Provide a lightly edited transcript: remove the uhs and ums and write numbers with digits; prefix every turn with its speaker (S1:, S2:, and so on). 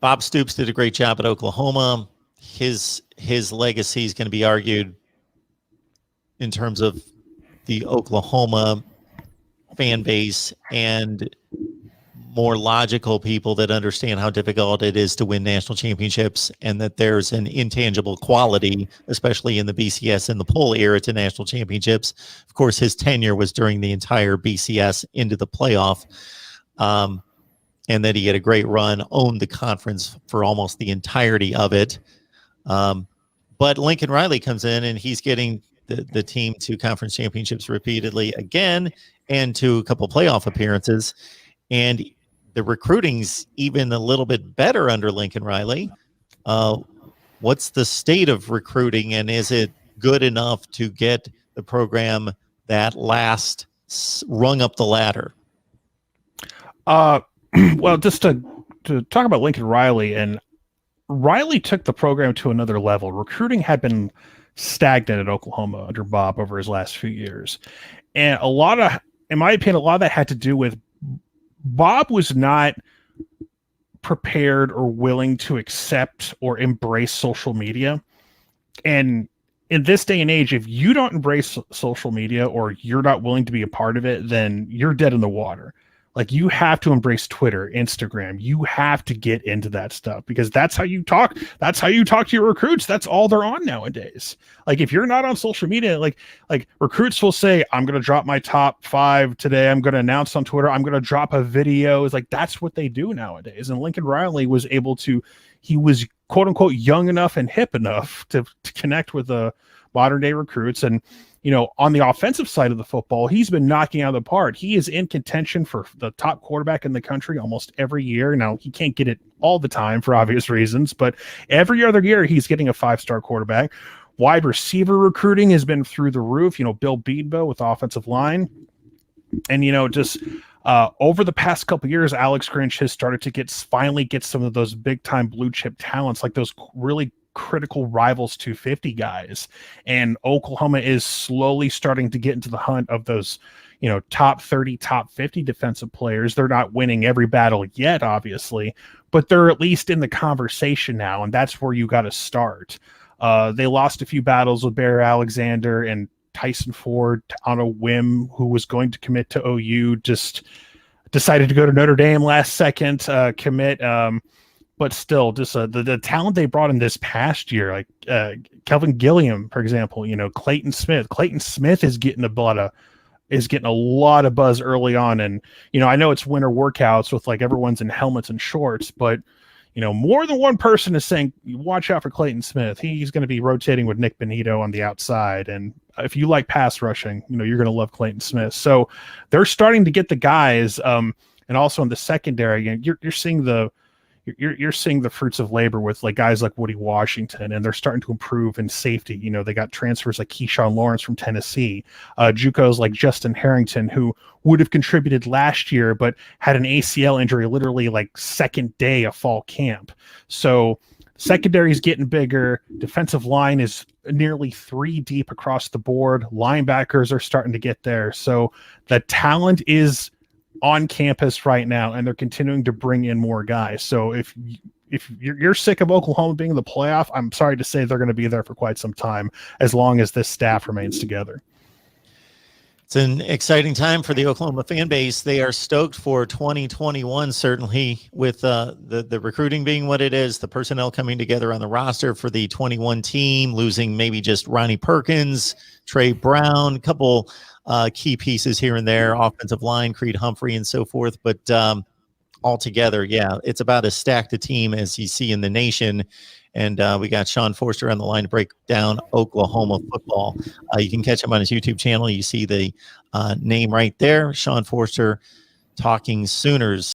S1: Bob Stoops did a great job at Oklahoma. His legacy is going to be argued in terms of the Oklahoma fan base and more logical people that understand how difficult it is to win national championships, and that there's an intangible quality, especially in the BCS and the poll era, to national championships. Of course, his tenure was during the entire BCS into the playoff, and that he had a great run, owned the conference for almost the entirety of it. But Lincoln Riley comes in, and he's getting the team to conference championships repeatedly again, and to a couple playoff appearances. And the recruiting's even a little bit better under Lincoln Riley. What's the state of recruiting, and is it good enough to get the program that last rung up the ladder?
S2: Well, just to talk about Lincoln Riley, and Riley took the program to another level. Recruiting had been stagnant at Oklahoma under Bob over his last few years. And in my opinion, a lot of that had to do with Bob was not prepared or willing to accept or embrace social media. And in this day and age, if you don't embrace social media or you're not willing to be a part of it, then you're dead in the water. Like, you have to embrace Twitter, Instagram. You have to get into that stuff, because that's how you talk. That's how you talk to your recruits. That's all they're on nowadays. Like, if you're not on social media, like recruits will say, I'm going to drop my top 5 today. I'm going to announce on Twitter. I'm going to drop a video. It's like, that's what they do nowadays. And Lincoln Riley was able to, he was quote unquote young enough and hip enough to connect with the modern day recruits. And, you know, on the offensive side of the football, he's been knocking out of the park. He is in contention for the top quarterback in the country almost every year. Now, he can't get it all the time for obvious reasons, but every other year he's getting a 5-star quarterback. Wide receiver recruiting has been through the roof. You know, Bill Beadbo with offensive line. And, you know, just over the past couple of years, Alex Grinch has started to finally get some of those big time blue chip talents, like those really critical rivals 250 guys. And Oklahoma is slowly starting to get into the hunt of those, you know, top 30, top 50 defensive players. They're not winning every battle yet, obviously, but they're at least in the conversation now. And that's where you got to start. They lost a few battles with Bear Alexander and Tyson Ford on a whim, who was going to commit to OU, just decided to go to Notre Dame last second commit. But still, just the talent they brought in this past year, like Kelvin Gilliam, for example, you know, Clayton Smith. Clayton Smith is getting a lot of buzz early on. And, you know, I know it's winter workouts with like everyone's in helmets and shorts, but, you know, more than one person is saying, watch out for Clayton Smith. He's going to be rotating with Nick Benito on the outside. And if you like pass rushing, you know, you're going to love Clayton Smith. So they're starting to get the guys. And also in the secondary, you know, you're seeing you're seeing the fruits of labor with like guys like Woody Washington, and they're starting to improve in safety. You know, they got transfers like Keyshawn Lawrence from Tennessee, JUCOs like Justin Harrington, who would have contributed last year, but had an ACL injury literally like second day of fall camp. So secondary is getting bigger. Defensive line is nearly 3 deep across the board. Linebackers are starting to get there. So the talent is on campus right now, and they're continuing to bring in more guys. So if you're sick of Oklahoma being in the playoff, I'm sorry to say they're going to be there for quite some time, as long as this staff remains together.
S1: It's an exciting time for the Oklahoma fan base. They are stoked for 2021, certainly, with the recruiting being what it is, the personnel coming together on the roster for the 21 team, losing maybe just Ronnie Perkins, Trey Brown, a couple key pieces here and there, offensive line, Creed Humphrey, and so forth. But altogether, yeah, it's about as stacked a team as you see in the nation. And we got Sean Forster on the line to break down Oklahoma football. You can catch him on his YouTube channel. You see the name right there, Sean Forster, Talking Sooners.